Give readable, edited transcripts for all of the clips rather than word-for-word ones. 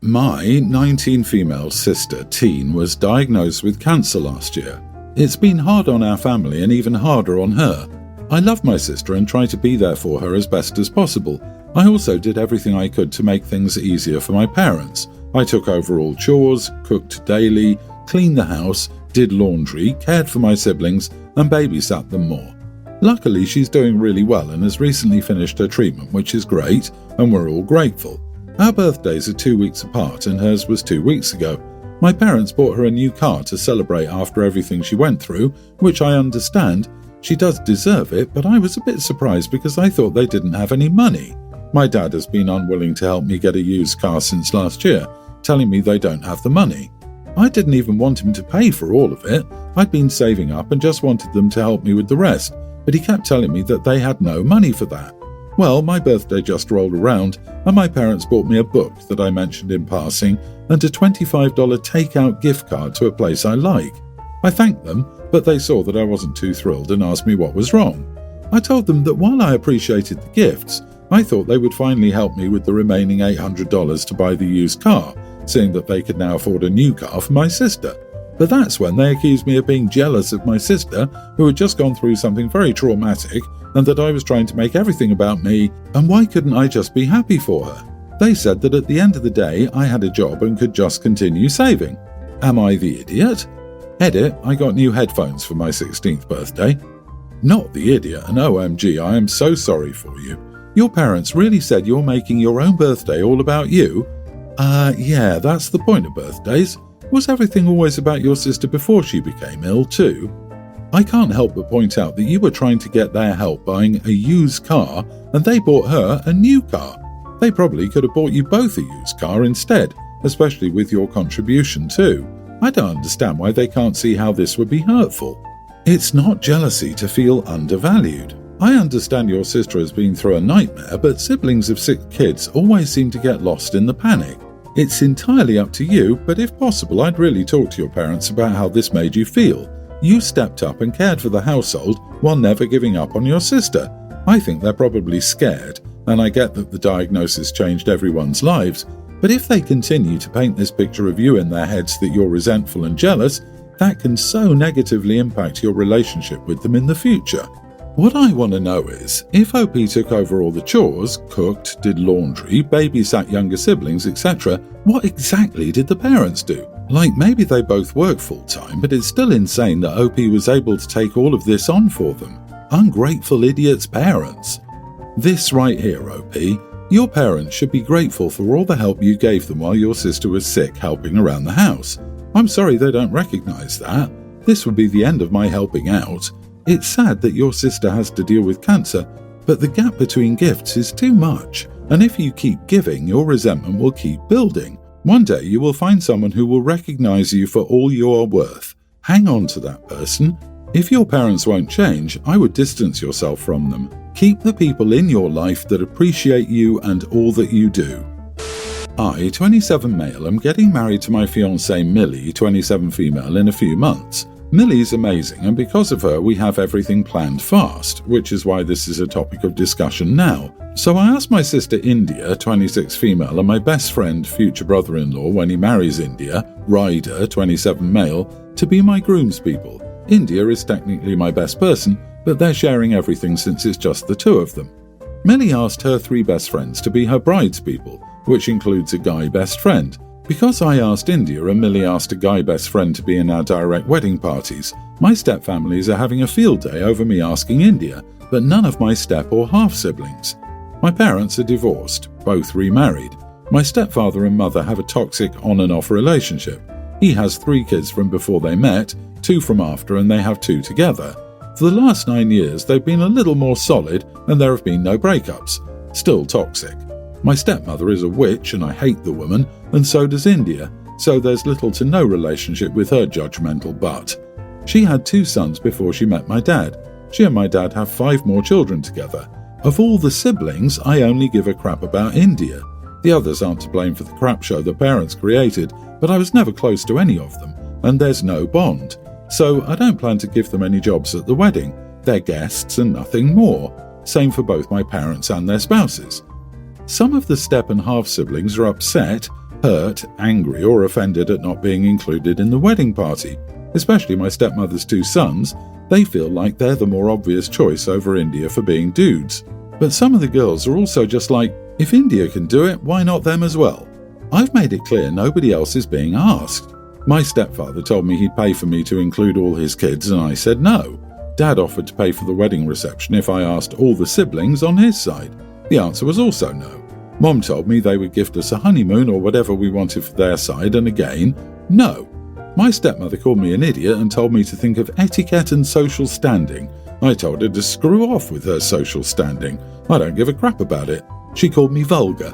My 19-female sister, Teen, was diagnosed with cancer last year. It's been hard on our family and even harder on her. I love my sister and try to be there for her as best as possible. I also did everything I could to make things easier for my parents. I took over all chores, cooked daily, cleaned the house, did laundry, cared for my siblings, and babysat them more. Luckily, she's doing really well and has recently finished her treatment, which is great, and we're all grateful. Our birthdays are 2 weeks apart and hers was 2 weeks ago. My parents bought her a new car to celebrate after everything she went through, which I understand. She does deserve it, but I was a bit surprised because I thought they didn't have any money. My dad has been unwilling to help me get a used car since last year, telling me they don't have the money. I didn't even want him to pay for all of it. I'd been saving up and just wanted them to help me with the rest, but he kept telling me that they had no money for that. Well, my birthday just rolled around and my parents bought me a book that I mentioned in passing and a $25 takeout gift card to a place I like. I thanked them, but they saw that I wasn't too thrilled and asked me what was wrong. I told them that while I appreciated the gifts, I thought they would finally help me with the remaining $800 to buy the used car, seeing that they could now afford a new car for my sister. But that's when they accused me of being jealous of my sister, who had just gone through something very traumatic, and that I was trying to make everything about me, and why couldn't I just be happy for her? They said that at the end of the day, I had a job and could just continue saving. Am I the idiot? Edit, I got new headphones for my 16th birthday. Not the idiot, and OMG, I am so sorry for you. Your parents really said you're making your own birthday all about you? Yeah, that's the point of birthdays. Was everything always about your sister before she became ill too? I can't help but point out that you were trying to get their help buying a used car and they bought her a new car. They probably could have bought you both a used car instead, especially with your contribution too. I don't understand why they can't see how this would be hurtful. It's not jealousy to feel undervalued. I understand your sister has been through a nightmare, but siblings of 6 kids always seem to get lost in the panic. It's entirely up to you, but if possible, I'd really talk to your parents about how this made you feel. You stepped up and cared for the household while never giving up on your sister. I think they're probably scared, and I get that the diagnosis changed everyone's lives, but if they continue to paint this picture of you in their heads that you're resentful and jealous, that can so negatively impact your relationship with them in the future. What I want to know is, if OP took over all the chores, cooked, did laundry, babysat younger siblings, etc., what exactly did the parents do? Like, maybe they both work full-time, but it's still insane that OP was able to take all of this on for them. Ungrateful idiots' parents. This right here, OP, your parents should be grateful for all the help you gave them while your sister was sick helping around the house. I'm sorry they don't recognize that. This would be the end of my helping out. It's sad that your sister has to deal with cancer, but the gap between gifts is too much, and if you keep giving, your resentment will keep building. One day you will find someone who will recognize you for all you are worth. Hang on to that person. If your parents won't change, I would distance yourself from them. Keep the people in your life that appreciate you and all that you do. I, 27 male, am getting married to my fiancée Millie, 27 female, in a few months. Millie's amazing, and because of her we have everything planned fast, which is why this is a topic of discussion now. So I asked my sister India, 26 female, and my best friend, future brother-in-law when he marries India, Ryder, 27 male, to be my groomspeople. India is technically my best person, but they're sharing everything since it's just the two of them. Millie asked her 3 best friends to be her bridespeople, which includes a guy best friend. Because I asked India and Millie asked a guy best friend to be in our direct wedding parties, my stepfamilies are having a field day over me asking India, but none of my step or half siblings. My parents are divorced, both remarried. My stepfather and mother have a toxic on and off relationship. He has 3 kids from before they met, 2 from after, and they have 2 together. For the last 9 years they've been a little more solid and there have been no breakups. Still toxic. My stepmother is a witch and I hate the woman, and so does India, so there's little to no relationship with her judgmental butt. She had 2 sons before she met my dad. She and my dad have 5 more children together. Of all the siblings, I only give a crap about India. The others aren't to blame for the crap show the parents created, but I was never close to any of them, and there's no bond. So I don't plan to give them any jobs at the wedding. They're guests and nothing more. Same for both my parents and their spouses. Some of the step and half siblings are upset. hurt, angry or offended at not being included in the wedding party. Especially my stepmother's 2 sons, they feel like they're the more obvious choice over India for being dudes. But some of the girls are also just like, if India can do it, why not them as well? I've made it clear nobody else is being asked. My stepfather told me he'd pay for me to include all his kids and I said no. Dad offered to pay for the wedding reception if I asked all the siblings on his side. The answer was also no. Mom told me they would gift us a honeymoon or whatever we wanted for their side, and again, no. My stepmother called me an idiot and told me to think of etiquette and social standing. I told her to screw off with her social standing. I don't give a crap about it. She called me vulgar.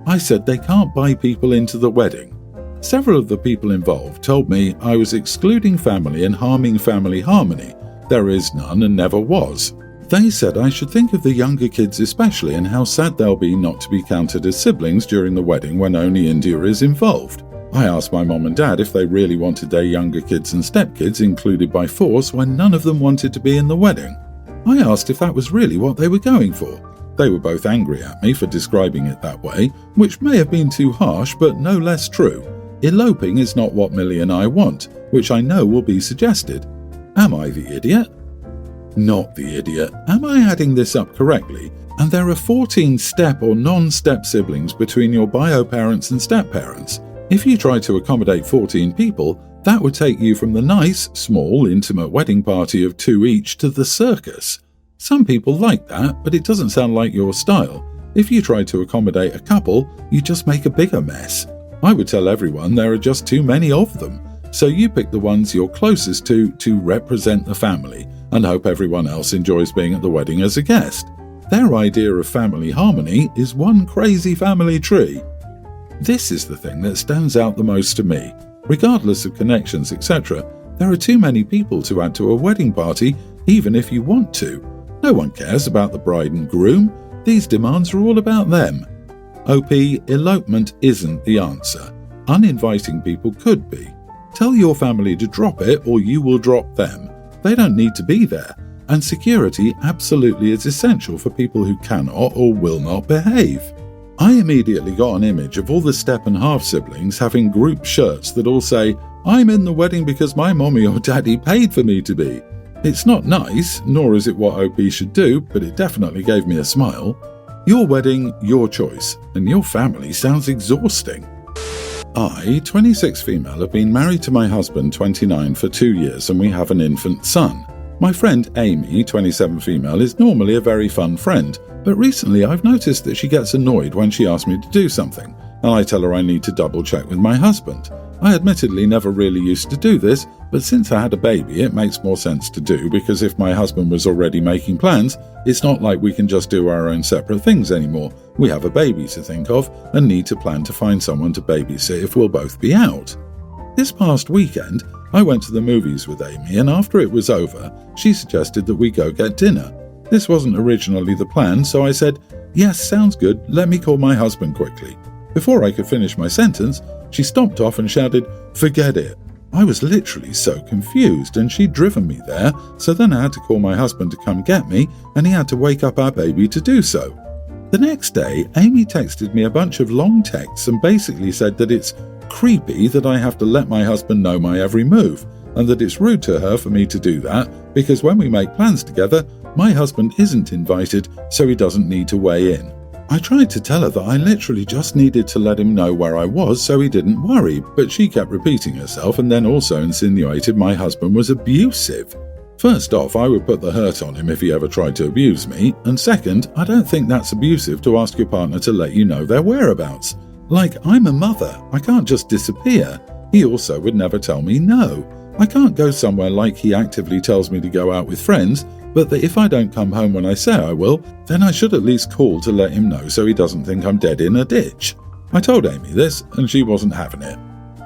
I said they can't buy people into the wedding. Several of the people involved told me I was excluding family and harming family harmony. There is none and never was. They said I should think of the younger kids especially and how sad they'll be not to be counted as siblings during the wedding when only India is involved. I asked my mom and dad if they really wanted their younger kids and stepkids included by force when none of them wanted to be in the wedding. I asked if that was really what they were going for. They were both angry at me for describing it that way, which may have been too harsh but no less true. Eloping is not what Millie and I want, which I know will be suggested. Am I the idiot? Not the idiot. Am I adding this up correctly? And there are 14 step or non-step siblings between your bio parents and step-parents. If you try to accommodate 14 people, that would take you from the nice, small, intimate wedding party of 2 each to the circus. Some people like that, but it doesn't sound like your style. If you try to accommodate a couple, you just make a bigger mess. I would tell everyone there are just too many of them. So you pick the ones you're closest to represent the family and hope everyone else enjoys being at the wedding as a guest. Their idea of family harmony is one crazy family tree. This is the thing that stands out the most to me. Regardless of connections, etc., there are too many people to add to a wedding party, even if you want to. No one cares about the bride and groom. These demands are all about them. OP, elopement isn't the answer. Uninviting people could be. Tell your family to drop it or you will drop them. They don't need to be there. And security absolutely is essential for people who cannot or will not behave. I immediately got an image of all the step and half siblings having group shirts that all say, "I'm in the wedding because my mommy or daddy paid for me to be." It's not nice, nor is it what OP should do, but it definitely gave me a smile. Your wedding, your choice, and your family sounds exhausting. I, 26 female, have been married to my husband, 29, for 2 years and we have an infant son. My friend Amy, 27 female, is normally a very fun friend, but recently I've noticed that she gets annoyed when she asks me to do something, and I tell her I need to double check with my husband. I admittedly never really used to do this, but since I had a baby it makes more sense to do because if my husband was already making plans, it's not like we can just do our own separate things anymore. We have a baby to think of and need to plan to find someone to babysit if we'll both be out. This past weekend, I went to the movies with Amy and after it was over, she suggested that we go get dinner. This wasn't originally the plan, so I said, "Yes, sounds good, let me call my husband quickly." Before I could finish my sentence, she stomped off and shouted, "Forget it." I was literally so confused and she'd driven me there, so then I had to call my husband to come get me and he had to wake up our baby to do so. The next day, Amy texted me a bunch of long texts and basically said that it's creepy that I have to let my husband know my every move and that it's rude to her for me to do that because when we make plans together, my husband isn't invited, so he doesn't need to weigh in. I tried to tell her that I literally just needed to let him know where I was so he didn't worry, but she kept repeating herself and then also insinuated my husband was abusive. First off, I would put the hurt on him if he ever tried to abuse me, and second, I don't think that's abusive to ask your partner to let you know their whereabouts. Like, I'm a mother, I can't just disappear. He also would never tell me no. I can't go somewhere like he actively tells me to go out with friends, but that if I don't come home when I say I will, then I should at least call to let him know so he doesn't think I'm dead in a ditch. I told Amy this, and she wasn't having it.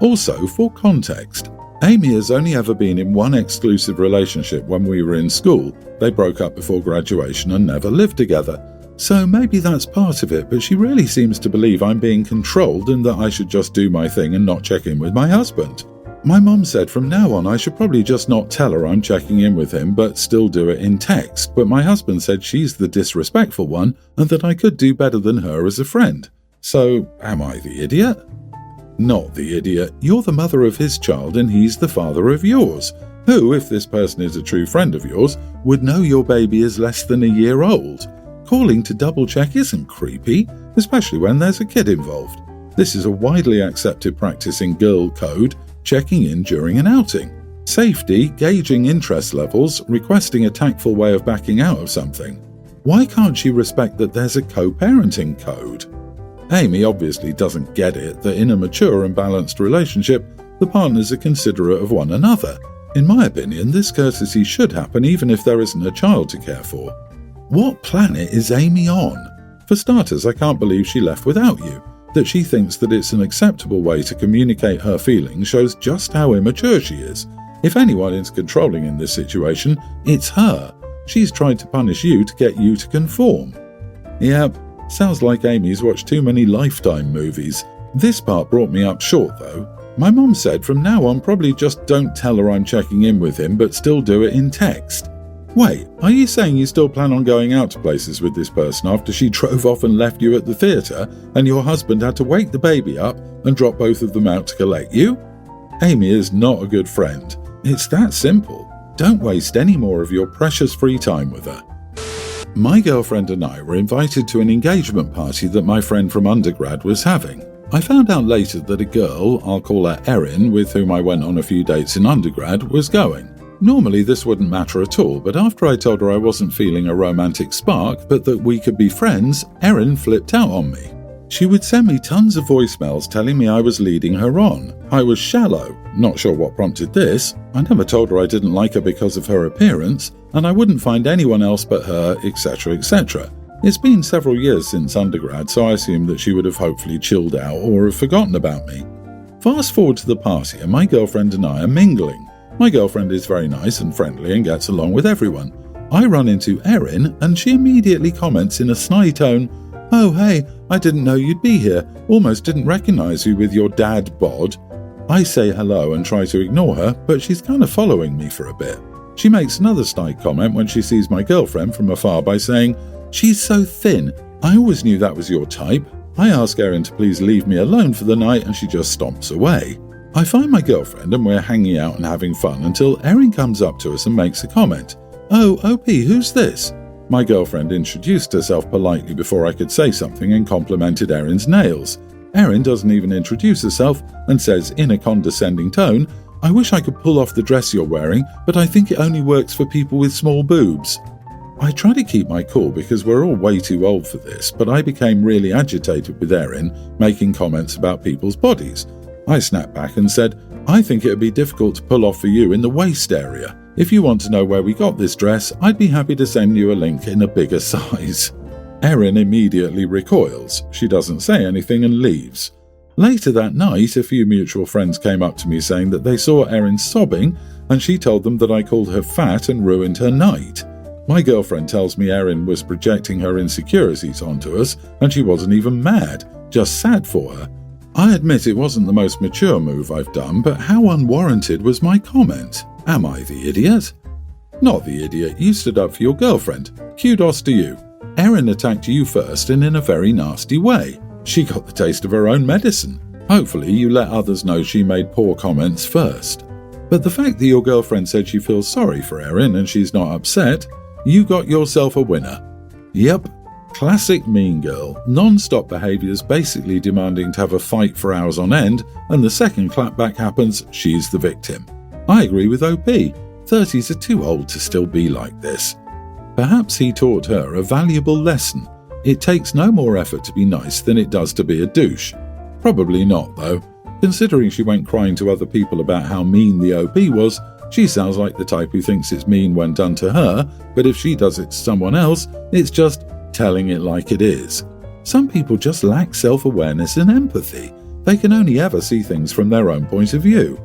Also, for context, Amy has only ever been in one exclusive relationship when we were in school. They broke up before graduation and never lived together. So maybe that's part of it, but she really seems to believe I'm being controlled and that I should just do my thing and not check in with my husband. My mum said from now on I should probably just not tell her I'm checking in with him but still do it in text, but my husband said she's the disrespectful one and that I could do better than her as a friend. So, am I the idiot? Not the idiot. You're the mother of his child and he's the father of yours, who, if this person is a true friend of yours, would know your baby is less than a year old. Calling to double-check isn't creepy, especially when there's a kid involved. This is a widely accepted practice in girl code, checking in during an outing. Safety, gauging interest levels, requesting a tactful way of backing out of something. Why can't she respect that there's a co-parenting code? Amy obviously doesn't get it that in a mature and balanced relationship, the partners are considerate of one another. In my opinion, this courtesy should happen even if there isn't a child to care for. What planet is Amy on? For starters, I can't believe she left without you. That she thinks that it's an acceptable way to communicate her feelings shows just how immature she is. If anyone is controlling in this situation, it's her. She's tried to punish you to get you to conform. Yep, sounds like Amy's watched too many Lifetime movies. This part brought me up short though. My mom said from now on probably just don't tell her I'm checking in with him but still do it in text. Wait, are you saying you still plan on going out to places with this person after she drove off and left you at the theatre and your husband had to wake the baby up and drop both of them out to collect you? Amy is not a good friend. It's that simple. Don't waste any more of your precious free time with her. My girlfriend and I were invited to an engagement party that my friend from undergrad was having. I found out later that a girl, I'll call her Erin, with whom I went on a few dates in undergrad, was going. Normally this wouldn't matter at all, but after I told her I wasn't feeling a romantic spark, but that we could be friends, Erin flipped out on me. She would send me tons of voicemails telling me I was leading her on. I was shallow, not sure what prompted this. I never told her I didn't like her because of her appearance, and I wouldn't find anyone else but her, etc., etc. It's been several years since undergrad, so I assumed that she would have hopefully chilled out or have forgotten about me. Fast forward to the party and my girlfriend and I are mingling. My girlfriend is very nice and friendly and gets along with everyone. I run into Erin and she immediately comments in a snide tone, "Oh hey, I didn't know you'd be here. Almost didn't recognise you with your dad bod." I say hello and try to ignore her, but she's kind of following me for a bit. She makes another snide comment when she sees my girlfriend from afar by saying, "She's so thin. I always knew that was your type." I ask Erin to please leave me alone for the night and she just stomps away. I find my girlfriend and we're hanging out and having fun until Erin comes up to us and makes a comment. "Oh, OP, who's this?" My girlfriend introduced herself politely before I could say something and complimented Erin's nails. Erin doesn't even introduce herself and says in a condescending tone, "I wish I could pull off the dress you're wearing, but I think it only works for people with small boobs." I try to keep my cool because we're all way too old for this, but I became really agitated with Erin making comments about people's bodies. I snapped back and said, "I think it would be difficult to pull off for you in the waist area. If you want to know where we got this dress, I'd be happy to send you a link in a bigger size." Erin immediately recoils. She doesn't say anything and leaves. Later that night, a few mutual friends came up to me saying that they saw Erin sobbing and she told them that I called her fat and ruined her night. My girlfriend tells me Erin was projecting her insecurities onto us and she wasn't even mad, just sad for her. I admit it wasn't the most mature move I've done, but how unwarranted was my comment? Am I the idiot? Not the idiot, you stood up for your girlfriend. Kudos to you. Erin attacked you first and in a very nasty way. She got the taste of her own medicine. Hopefully you let others know she made poor comments first. But the fact that your girlfriend said she feels sorry for Erin and she's not upset, you got yourself a winner. Yep, classic mean girl, non-stop behaviours basically demanding to have a fight for hours on end, and the second clapback happens, she's the victim. I agree with OP, 30s are too old to still be like this. Perhaps he taught her a valuable lesson. It takes no more effort to be nice than it does to be a douche. Probably not though. Considering she went crying to other people about how mean the OP was, she sounds like the type who thinks it's mean when done to her, but if she does it to someone else, it's just telling it like it is. Some people just lack self-awareness and empathy. They can only ever see things from their own point of view.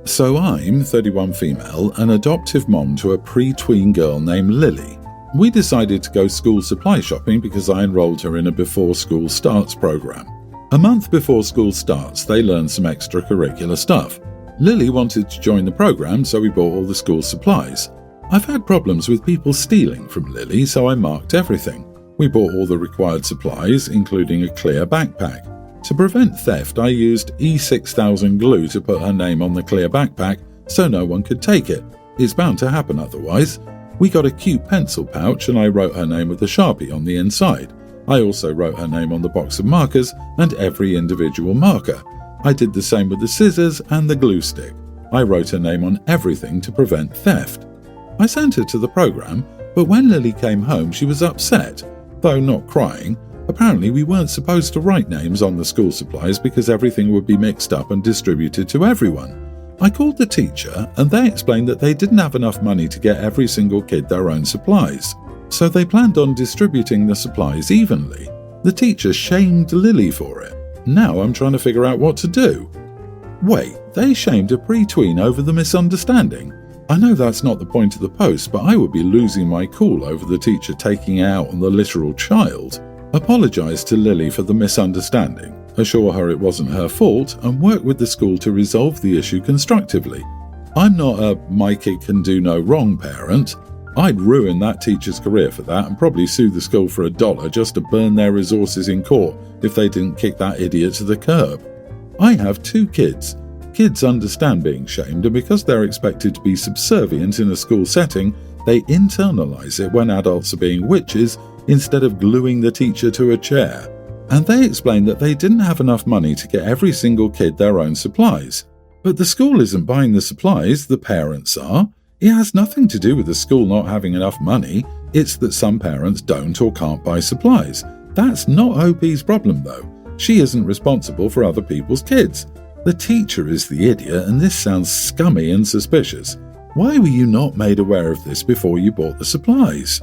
So I'm, 31 female, an adoptive mom to a pre-tween girl named Lily. We decided to go school supply shopping because I enrolled her in a before school starts program. A month before school starts, they learn some extracurricular stuff. Lily wanted to join the program, so we bought all the school supplies. I've had problems with people stealing from Lily, so I marked everything. We bought all the required supplies, including a clear backpack. To prevent theft, I used E6000 glue to put her name on the clear backpack so no one could take it. It's bound to happen otherwise. We got a cute pencil pouch and I wrote her name with a Sharpie on the inside. I also wrote her name on the box of markers and every individual marker. I did the same with the scissors and the glue stick. I wrote her name on everything to prevent theft. I sent her to the program, but when Lily came home she was upset, though not crying. Apparently we weren't supposed to write names on the school supplies because everything would be mixed up and distributed to everyone. I called the teacher and they explained that they didn't have enough money to get every single kid their own supplies, so they planned on distributing the supplies evenly. The teacher shamed Lily for it. Now I'm trying to figure out what to do. Wait, they shamed a pre-tween over the misunderstanding? I know that's not the point of the post, but I would be losing my cool over the teacher taking it out on the literal child. Apologise to Lily for the misunderstanding, assure her it wasn't her fault, and work with the school to resolve the issue constructively. I'm not a "my kid can do no wrong" parent. I'd ruin that teacher's career for that and probably sue the school for $1 just to burn their resources in court if they didn't kick that idiot to the curb. I have 2 kids. Kids understand being shamed, and because they're expected to be subservient in a school setting, they internalise it when adults are being witches instead of gluing the teacher to a chair. And they explained that they didn't have enough money to get every single kid their own supplies. But the school isn't buying the supplies, the parents are. It has nothing to do with the school not having enough money. It's that some parents don't or can't buy supplies. That's not OP's problem though. She isn't responsible for other people's kids. The teacher is the idiot, and this sounds scummy and suspicious. Why were you not made aware of this before you bought the supplies?